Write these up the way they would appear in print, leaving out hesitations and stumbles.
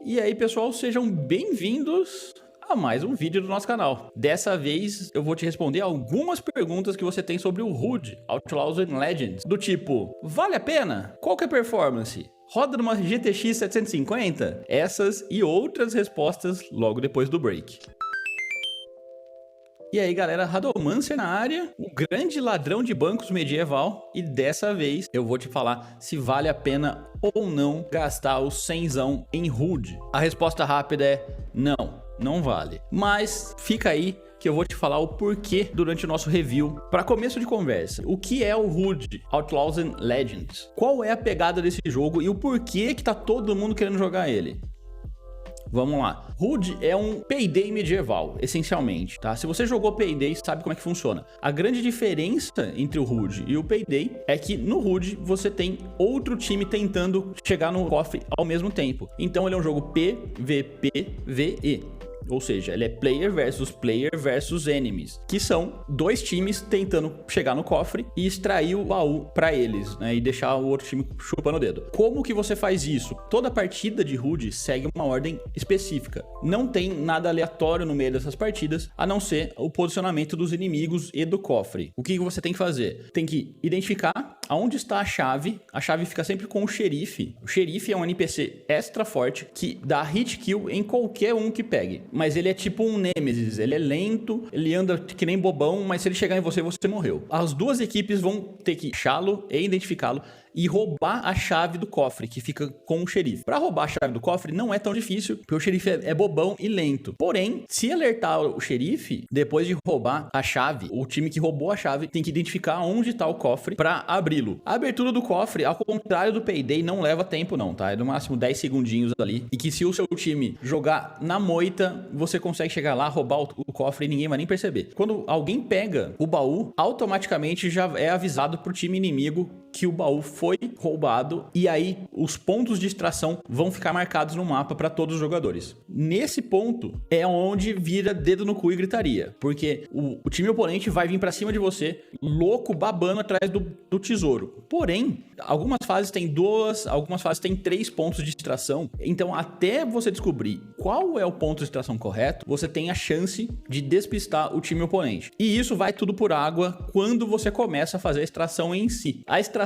E aí, pessoal, sejam bem-vindos a mais um vídeo do nosso canal. Dessa vez, eu vou te responder algumas perguntas que você tem sobre o HUD, Outlaws and Legends, do tipo, vale a pena? Qual que é a performance? Roda numa GTX 750? Essas e outras respostas logo depois do break. E aí galera, Radomancer na área, o grande ladrão de bancos medieval, e dessa vez eu vou te falar se vale a pena ou não gastar o 100zão em HUD. A resposta rápida é não, não vale. Mas fica aí que eu vou te falar o porquê durante o nosso review. Para começo de conversa, o que é o HUD, Outlaws and Legends? Qual é a pegada desse jogo e o porquê que tá todo mundo querendo jogar ele? Vamos lá. HUD é um Payday medieval, essencialmente, tá? Se você jogou Payday, sabe como é que funciona. A grande diferença entre o HUD e o Payday é que no HUD você tem outro time tentando chegar no cofre ao mesmo tempo. Então ele é um jogo PVPVE. Ou seja, ele é player versus enemies, que são dois times tentando chegar no cofre e extrair o baú pra eles, né? E deixar o outro time chupando o dedo. Como que você faz isso? Toda partida de HUD segue uma ordem específica. Não tem nada aleatório no meio dessas partidas, a não ser o posicionamento dos inimigos e do cofre. O que você tem que fazer? Tem que identificar aonde está a chave fica sempre com o xerife. O xerife é um NPC extra forte que dá hit kill em qualquer um que pegue. Mas ele é tipo um Nemesis, ele é lento, ele anda que nem bobão, mas se ele chegar em você, você morreu. As duas equipes vão ter que achá-lo e identificá-lo e roubar a chave do cofre, que fica com o xerife. Para roubar a chave do cofre não é tão difícil, porque o xerife é bobão e lento. Porém, se alertar o xerife, depois de roubar a chave, o time que roubou a chave tem que identificar onde está o cofre para abri-lo. A abertura do cofre, ao contrário do Payday, não leva tempo não, tá? É no máximo 10 segundinhos ali. E que se o seu time jogar na moita, você consegue chegar lá, roubar o cofre e ninguém vai nem perceber. Quando alguém pega o baú, automaticamente já é avisado pro time inimigo que o baú foi roubado, e aí os pontos de extração vão ficar marcados no mapa para todos os jogadores. Nesse ponto é onde vira dedo no cu e gritaria, porque o time oponente vai vir para cima de você, louco, babando atrás do tesouro. Porém, algumas fases tem 2, algumas fases tem 3 pontos de extração, então até você descobrir qual é o ponto de extração correto, você tem a chance de despistar o time oponente. E isso vai tudo por água quando você começa a fazer a extração em si. A extração,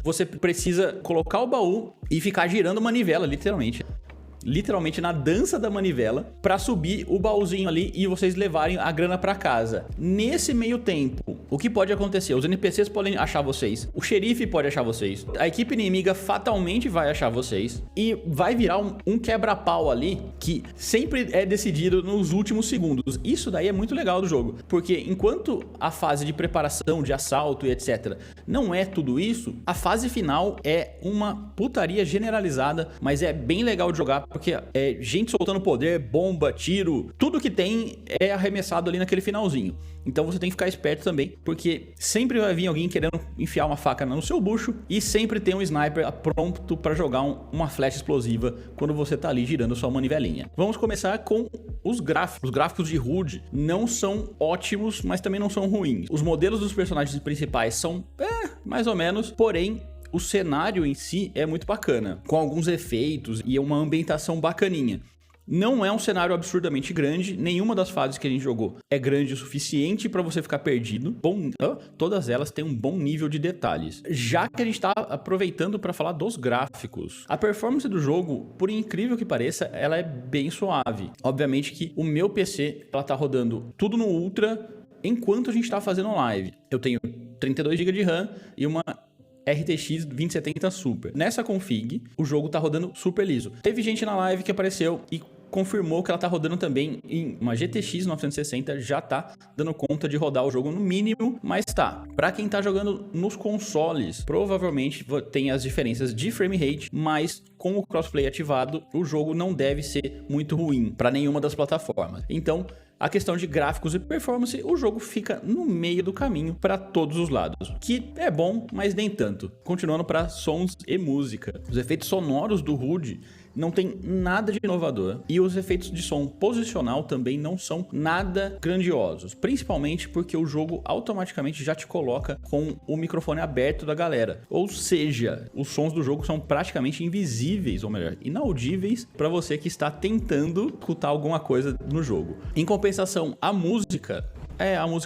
você precisa colocar o baú e ficar girando manivela, literalmente na dança da manivela, para subir o baúzinho ali e vocês levarem a grana para casa. Nesse meio tempo, o que pode acontecer? Os NPCs podem achar vocês, o xerife pode achar vocês, a equipe inimiga fatalmente vai achar vocês e vai virar um quebra-pau ali que sempre é decidido nos últimos segundos. Isso daí é muito legal do jogo, porque enquanto a fase de preparação, de assalto e etc não é tudo isso, a fase final é uma putaria generalizada, mas é bem legal de jogar, porque é gente soltando poder, bomba, tiro, tudo que tem é arremessado ali naquele finalzinho. Então você tem que ficar esperto também, porque sempre vai vir alguém querendo enfiar uma faca no seu bucho e sempre tem um sniper pronto para jogar uma flecha explosiva quando você tá ali girando sua manivelinha. Vamos começar com os gráficos. Os gráficos de HUD não são ótimos, mas também não são ruins. Os modelos dos personagens principais são mais ou menos, porém o cenário em si é muito bacana, com alguns efeitos e uma ambientação bacaninha. Não é um cenário absurdamente grande, nenhuma das fases que a gente jogou é grande o suficiente para você ficar perdido. Todas elas têm um bom nível de detalhes. Já que a gente está aproveitando para falar dos gráficos, a performance do jogo, por incrível que pareça, ela é bem suave. Obviamente que o meu PC, ela tá rodando tudo no Ultra enquanto a gente tá fazendo live. Eu tenho 32 GB de RAM e uma RTX 2070 Super. Nessa config, o jogo tá rodando super liso. Teve gente na live que apareceu e confirmou que ela tá rodando também em uma GTX 960, já tá dando conta de rodar o jogo no mínimo, mas tá. Pra quem tá jogando nos consoles, provavelmente tem as diferenças de frame rate, mas com o crossplay ativado, o jogo não deve ser muito ruim para nenhuma das plataformas. Então, a questão de gráficos e performance, o jogo fica no meio do caminho para todos os lados, que é bom, mas nem tanto. Continuando para sons e música. Os efeitos sonoros do HUD não tem nada de inovador e os efeitos de som posicional também não são nada grandiosos, principalmente porque o jogo automaticamente já te coloca com o microfone aberto da galera, ou seja, os sons do jogo são praticamente invisíveis, ou melhor, inaudíveis para você que está tentando escutar alguma coisa no jogo. Em compensação, a música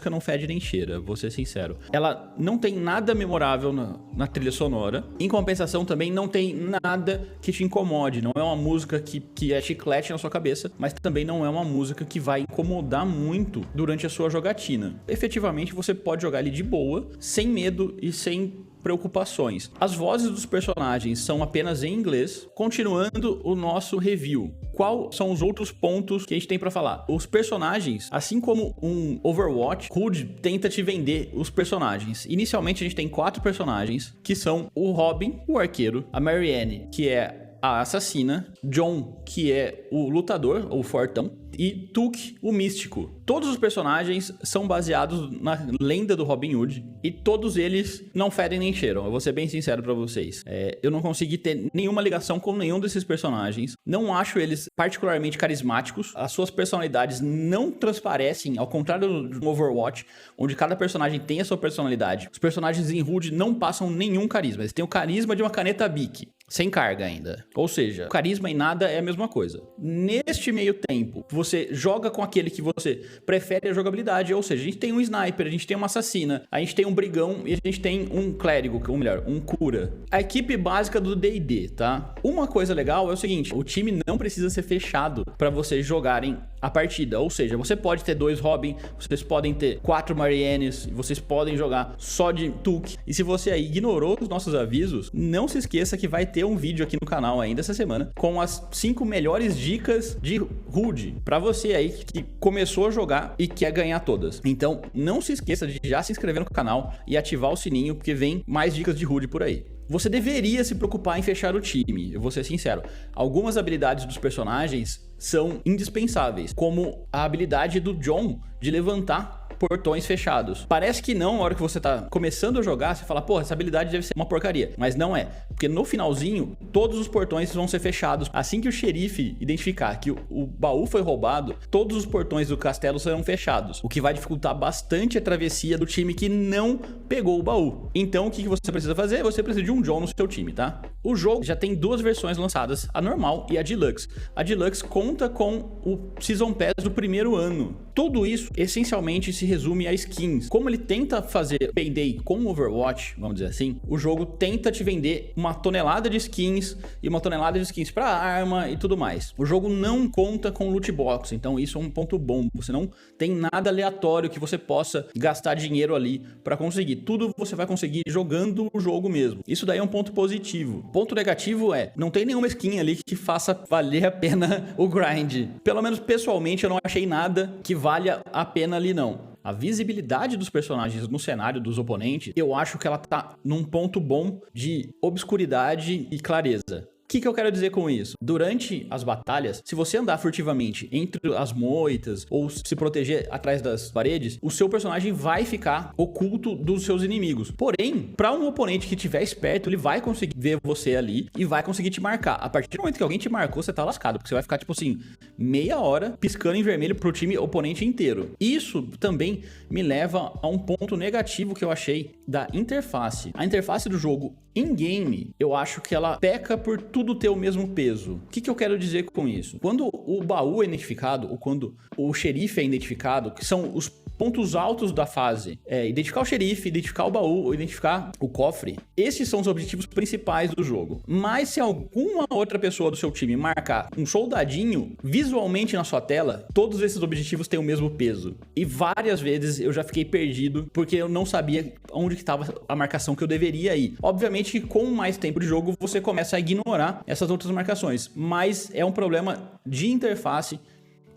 não fede nem cheira, vou ser sincero. Ela não tem nada memorável na trilha sonora. Em compensação, também não tem nada que te incomode. Não é uma música que é chiclete na sua cabeça, mas também não é uma música que vai incomodar muito durante a sua jogatina. Efetivamente, você pode jogar ele de boa, sem medo e sem preocupações. As vozes dos personagens são apenas em inglês. Continuando o nosso review, quais são os outros pontos que a gente tem pra falar? Os personagens, assim como um Overwatch, HUD tenta te vender os personagens. Inicialmente a gente tem 4 personagens, que são o Robin, o arqueiro, a Marianne, que é a assassina, John, que é o lutador, ou fortão, e Tuque, o místico. Todos os personagens são baseados na lenda do Robin Hood e todos eles não fedem nem cheiram. Eu vou ser bem sincero pra vocês. Eu não consegui ter nenhuma ligação com nenhum desses personagens. Não acho eles particularmente carismáticos. As suas personalidades não transparecem, ao contrário do Overwatch, onde cada personagem tem a sua personalidade. Os personagens em HUD não passam nenhum carisma. Eles têm o carisma de uma caneta Bic, sem carga ainda. Ou seja, carisma e nada é a mesma coisa. Neste meio tempo, você joga com aquele que você prefere a jogabilidade, ou seja, a gente tem um sniper, a gente tem uma assassina, a gente tem um brigão e a gente tem um clérigo, ou melhor, um cura. A equipe básica do D&D, tá? Uma coisa legal é o seguinte, o time não precisa ser fechado para vocês jogarem a partida, ou seja, você pode ter 2 Robin, vocês podem ter 4 Mariannes, vocês podem jogar só de Tuque. E se você aí ignorou os nossos avisos, não se esqueça que vai ter um vídeo aqui no canal ainda essa semana com as 5 melhores dicas de HUD para você aí que começou a jogar e quer ganhar todas. Então, não se esqueça de já se inscrever no canal e ativar o sininho, porque vem mais dicas de HUD por aí. Você deveria se preocupar em fechar o time, eu vou ser sincero. Algumas habilidades dos personagens são indispensáveis, como a habilidade do John de levantar portões fechados. Parece que não, na hora que você tá começando a jogar, você fala, pô, essa habilidade deve ser uma porcaria. Mas não é, porque no finalzinho, todos os portões vão ser fechados. Assim que o xerife identificar que o baú foi roubado, todos os portões do castelo serão fechados, o que vai dificultar bastante a travessia do time que não pegou o baú. Então, o que você precisa fazer? Você precisa de um John no seu time, tá? O jogo já tem 2 versões lançadas, a normal e a Deluxe. A Deluxe conta com o Season Pass do primeiro ano. Tudo isso, essencialmente, se resume a skins. Como ele tenta fazer Payday com Overwatch, vamos dizer assim, o jogo tenta te vender uma tonelada de skins e uma tonelada de skins para arma e tudo mais. O jogo não conta com loot box, então isso é um ponto bom. Você não tem nada aleatório que você possa gastar dinheiro ali para conseguir. Tudo você vai conseguir jogando o jogo mesmo. Isso daí é um ponto positivo. Ponto negativo é, não tem nenhuma skin ali que faça valer a pena o grind. Pelo menos pessoalmente eu não achei nada que valha a pena ali não. A visibilidade dos personagens no cenário dos oponentes, eu acho que ela tá num ponto bom de obscuridade e clareza. O que eu quero dizer com isso? Durante as batalhas, se você andar furtivamente entre as moitas ou se proteger atrás das paredes, o seu personagem vai ficar oculto dos seus inimigos. Porém, para um oponente que estiver esperto, ele vai conseguir ver você ali e vai conseguir te marcar. A partir do momento que alguém te marcou, você tá lascado, porque você vai ficar, tipo assim, meia hora piscando em vermelho pro time oponente inteiro. Isso também me leva a um ponto negativo que eu achei da interface. A interface do jogo in-game, eu acho que ela peca por tudo ter o mesmo peso. O que eu quero dizer com isso? Quando o baú é identificado, ou quando o xerife é identificado, que são os pontos altos da fase, identificar o xerife, identificar o baú, ou identificar o cofre, esses são os objetivos principais do jogo. Mas se alguma outra pessoa do seu time marcar um soldadinho visualmente na sua tela, todos esses objetivos têm o mesmo peso. E várias vezes eu já fiquei perdido, porque eu não sabia onde que estava a marcação que eu deveria ir. Obviamente que com mais tempo de jogo, você começa a ignorar essas outras marcações, mas é um problema de interface.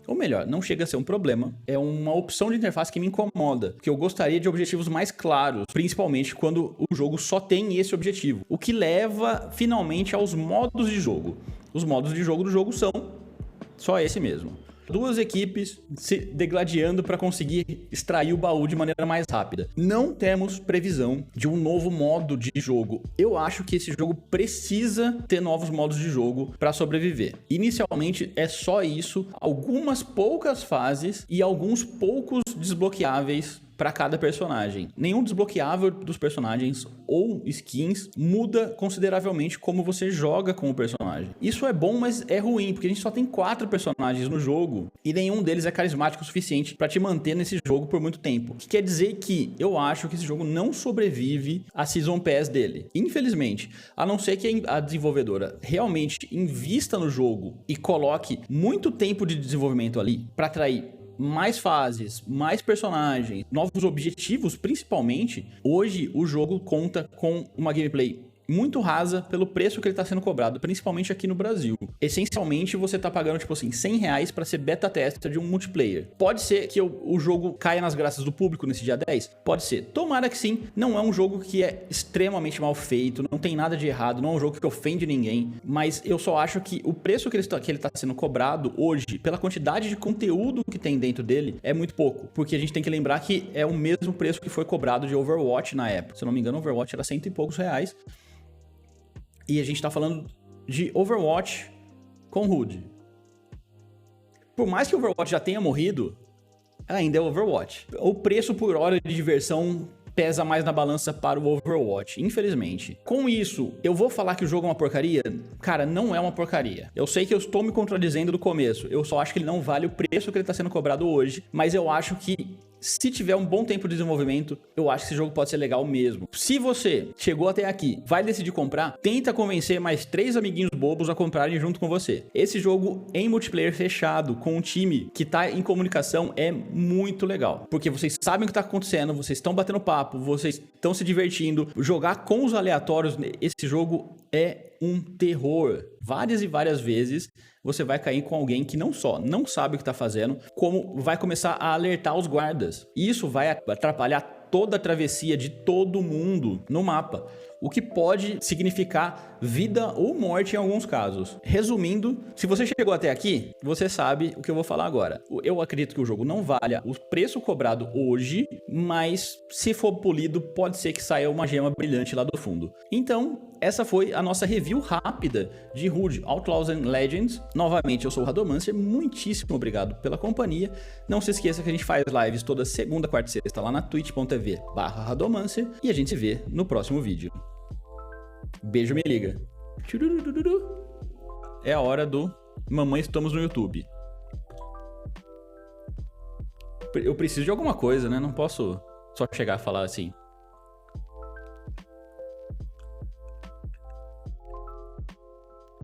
Ou melhor, não chega a ser um problema, é uma opção de interface que me incomoda, porque eu gostaria de objetivos mais claros, principalmente quando o jogo só tem esse objetivo, o que leva finalmente aos modos de jogo. Os modos de jogo do jogo são só esse mesmo. duas equipes se degladiando para conseguir extrair o baú de maneira mais rápida. Não temos previsão de um novo modo de jogo. Eu acho que esse jogo precisa ter novos modos de jogo para sobreviver. Inicialmente é só isso, algumas poucas fases e alguns poucos desbloqueáveis para cada personagem. Nenhum desbloqueável dos personagens ou skins muda consideravelmente como você joga com o personagem. Isso é bom, mas é ruim, porque a gente só tem 4 personagens no jogo e nenhum deles é carismático o suficiente para te manter nesse jogo por muito tempo. O que quer dizer que eu acho que esse jogo não sobrevive à Season Pass dele. Infelizmente, a não ser que a desenvolvedora realmente invista no jogo e coloque muito tempo de desenvolvimento ali para atrair mais fases, mais personagens, novos objetivos, principalmente. Hoje o jogo conta com uma gameplay muito rasa pelo preço que ele está sendo cobrado, principalmente aqui no Brasil. Essencialmente, você tá pagando, tipo assim, R$100 para ser beta tester de um multiplayer. Pode ser que o jogo caia nas graças do público nesse dia 10? Pode ser. Tomara que sim. Não é um jogo que é extremamente mal feito, não tem nada de errado, não é um jogo que ofende ninguém, mas eu só acho que o preço que ele tá sendo cobrado hoje, pela quantidade de conteúdo que tem dentro dele, é muito pouco. Porque a gente tem que lembrar que é o mesmo preço que foi cobrado de Overwatch na época. Se eu não me engano, Overwatch era R$100 e poucos. E a gente tá falando de Overwatch com HUD. Por mais que o Overwatch já tenha morrido, ainda é Overwatch. O preço por hora de diversão pesa mais na balança para o Overwatch, infelizmente. Com isso, eu vou falar que o jogo é uma porcaria? Cara, não é uma porcaria. Eu sei que eu estou me contradizendo do começo. Eu só acho que ele não vale o preço que ele está sendo cobrado hoje, mas eu acho que se tiver um bom tempo de desenvolvimento, eu acho que esse jogo pode ser legal mesmo. Se você chegou até aqui, vai decidir comprar, tenta convencer mais 3 amiguinhos bobos a comprarem junto com você. Esse jogo em multiplayer fechado, com um time que tá em comunicação, é muito legal. Porque vocês sabem o que tá acontecendo, vocês estão batendo papo, vocês estão se divertindo. Jogar com os aleatórios, esse jogo é um terror. Várias e várias vezes você vai cair com alguém que não só não sabe o que tá fazendo, como vai começar a alertar os guardas. Isso vai atrapalhar toda a travessia de todo mundo no mapa, o que pode significar vida ou morte em alguns casos. Resumindo, se você chegou até aqui, você sabe o que eu vou falar agora. Eu acredito que o jogo não valha o preço cobrado hoje, mas se for polido, pode ser que saia uma gema brilhante lá do fundo. Então, essa foi a nossa review rápida de HUD, Outlaws and Legends. Novamente, eu sou o Radomancer, muitíssimo obrigado pela companhia. Não se esqueça que a gente faz lives toda segunda, quarta e sexta lá na twitch.tv/Radomancer e a gente se vê no próximo vídeo. Beijo, me liga. É a hora do Mamãe Estamos no YouTube. Eu preciso de alguma coisa, né? Não posso só chegar e falar assim.